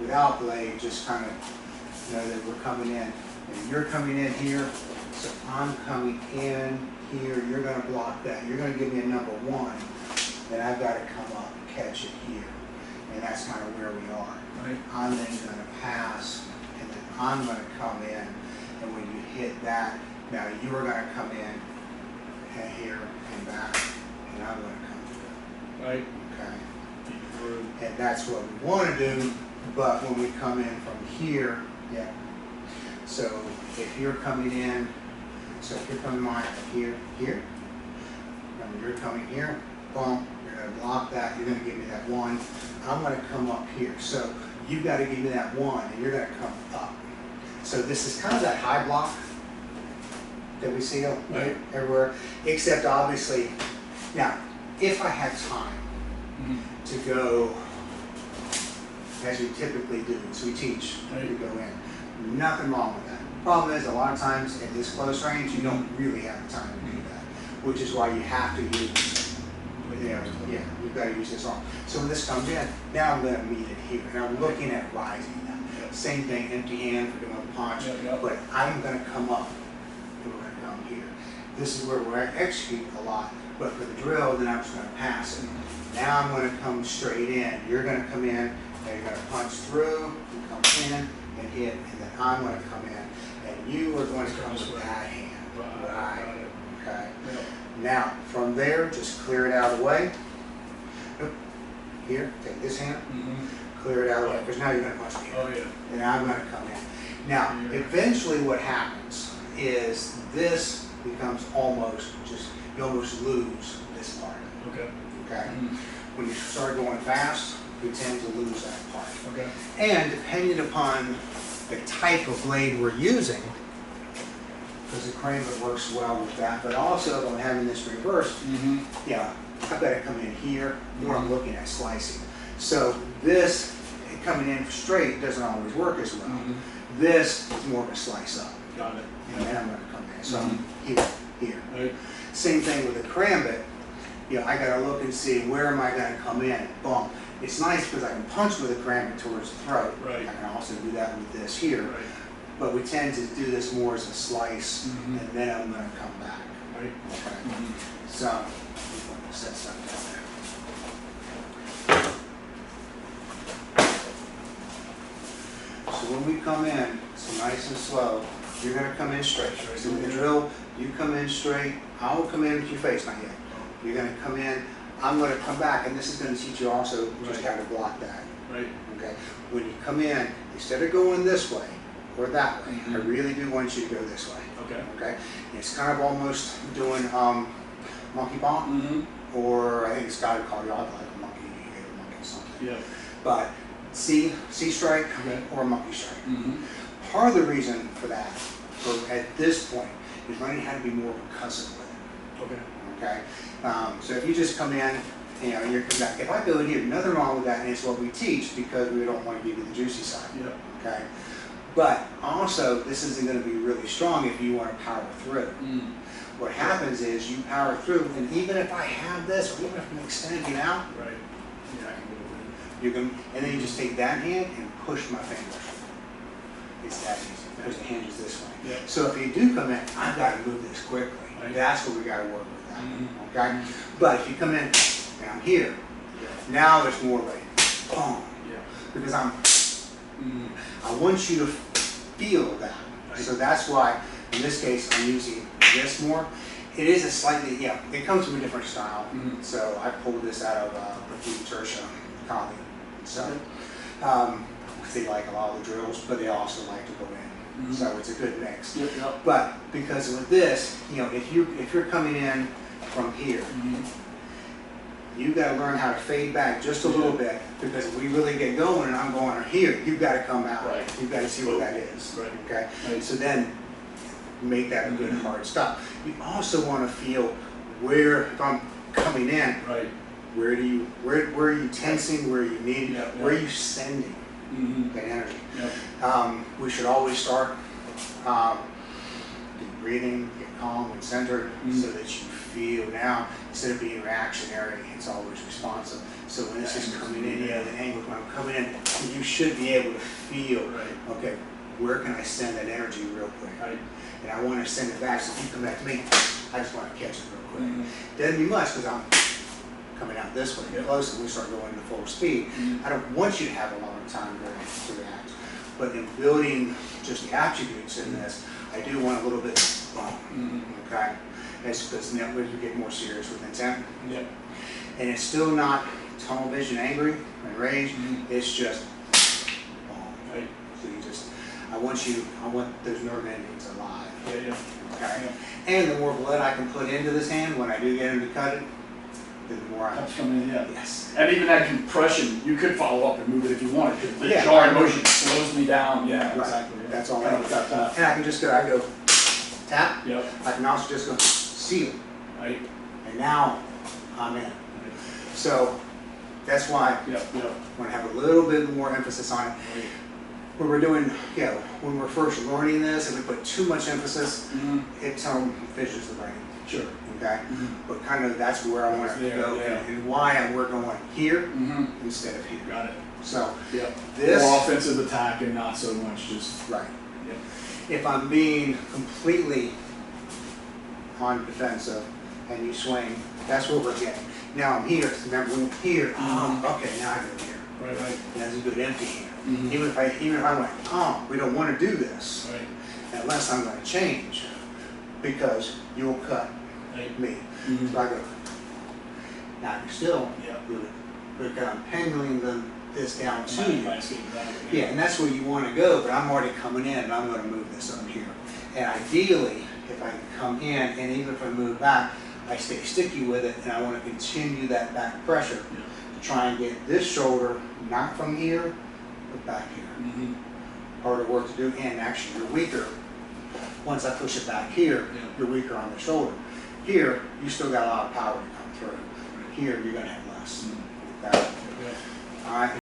without blade, just kind of know that we're coming in. And you're coming in here, so I'm coming in here, you're going to block that. You're going to give me a number 1, then I've got to come up and catch it here. And that's kind of where we are. Right. I'm then going to pass, and then I'm going to come in, and when you hit that, now you are going to come in and here and back, and I'm going to come through. Right. Okay. And that's what we want to do, but when we come in from here, yeah. So if you're coming in, so if you're coming here, and you're coming here, boom, you're going to block that, you're going to give me that 1. I'm going to come up here. So you've got to give me that 1, and you're going to come up. So this is kind of that high block that we see everywhere, except obviously, now, if I had time to go, as we typically do, as we teach, we go in, nothing wrong with that. Problem is, a lot of times at this close range, you don't really have the time to do that, which is why you have to use, you've got to use this arm. So when this comes in, now I'm going to meet it here, and I'm looking at rising now. Same thing, empty hand for doing a punch, but I'm going to come up, and we're going to come here. This is where we're execute a lot, but for the drill, then I'm just going to pass it. Now I'm going to come straight in. You're going to come in, and you're going to punch through, and come in, and hit, and then I'm going to come in, and you are going to come with that hand. Right. Okay. Now, from there, just clear it out of the way. Here, take this hand, clear it out of the way, because now you're going to punch me in. Oh, yeah. And I'm going to come in. Now, eventually what happens is this becomes almost just, you almost lose this part. Okay. Okay? When you start going fast, we tend to lose that part. Okay. And depending upon the type of blade we're using, because the Combative works well with that, but also if I'm having this reversed, yeah, I've got to come in here where I'm looking at slicing. So this coming in straight doesn't always work as well. This is more of a slice up. Got it. And then I'm going to come in. So I'm here. Right. Same thing with the Combative. You know, I got to look and see where am I going to come in. Boom. It's nice because I can punch with the Combative towards the throat. Right. I can also do that with this here. Right. But we tend to do this more as a slice, and then I'm going to come back. Right. Okay. So, we're going to set something down there. So when we come in, so nice and slow, you're going to come in straight. So with the drill, you come in straight. I will come in with your face, not yet. You're going to come in. I'm going to come back, and this is going to teach you also just how to block that. Right. Okay. When you come in, instead of going this way or that way, I really do want you to go this way. Okay. Okay. And it's kind of almost doing Monkey Paw, or I think it's got to call you out like a monkey something. Yeah. But C strike or monkey strike. Part of the reason for that, at this point, is learning how to be more percussive with it. Okay. Okay. So if you just come in, you know, you're coming back. If I go in here, nothing wrong with that, and it's what we teach because we don't want to give you the juicy side. Yeah. Okay. But also, this isn't going to be really strong if you want to power through. What happens is you power through, and even if I have this, or even if I'm extending out, Right. yeah, I can move it. You can, and then you just take that hand and push my fingers. It's that easy because the hinge is this way. Yeah. So if you do come in, I've got to move this quickly. Right. That's what we got to work with that. Okay. But if you come in down here, now there's more weight. Boom. Yeah. Because I want you to feel that. Right. So that's why, in this case, I'm using this more. It is a slightly, it comes from a different style. So I pulled this out of Jujutsu Kanda. So they like a lot of the drills, but they also like to go in. So it's a good mix. But because with this, you know, if you're coming in from here, you got to learn how to fade back just a little bit, because if we really get going and I'm going here, you've got to come out. Right. You've got to see what that is. Right. Okay. Right. So then make that a good hard stop. You also want to feel where, if I'm coming in, Right. where are you tensing, where are you needing, where are you sending that energy. We should always start breathing, get calm and centered, so that you feel now, instead of being reactionary, it's always responsive. So So when this is coming in, the angle when I'm coming in, you should be able to feel, okay, where can I send that energy real quick? And I want to send it back, so if you come back to me, I just want to catch it real quick. Doesn't be much because I'm coming out this way close and we start going to full speed. I don't want you to have a long time to react. But in building just the attributes in this, I do want a little bit okay? That's because now we get more serious with intent. And it's still not tunnel vision angry and rage, it's just so you just, I want those nerve endings alive. Okay? And the more blood I can put into this hand when I do get him to cut it, the more I come in, yes. And even that compression, you could follow up and move it if you wanted. The Yeah, jarring motion slows me down. Exactly. That's all I need. And I can just go, I go tap. I can also just go seal. And now I'm in. So that's why I want to have a little bit more emphasis on it. When we're doing, when we're first learning this, if we put too much emphasis, it fishes the brain. Sure. Okay? But kind of that's where I want to go and why we're going here instead of here. Got it. So this more offensive attack and not so much just If I'm being completely on defensive and you swing, that's what we're getting. Now I'm here. Remember when here? Okay, now I go here. Right. That's a good empty hand. Even if I went, we don't want to do this unless I'm going to change because you'll cut me. So I go. Now I can still do it because I'm pendulum this down to you. And that's where you want to go. But I'm already coming in, and I'm going to move this up here. And ideally, if I come in, and even if I move back, I stay sticky with it, and I want to continue that back pressure to try and get this shoulder not from here, but back here. Harder work to do, and actually you're weaker. Once I push it back here, you're weaker on the shoulder. Here, you still got a lot of power to come through. Here, you're going to have less. Okay? All right.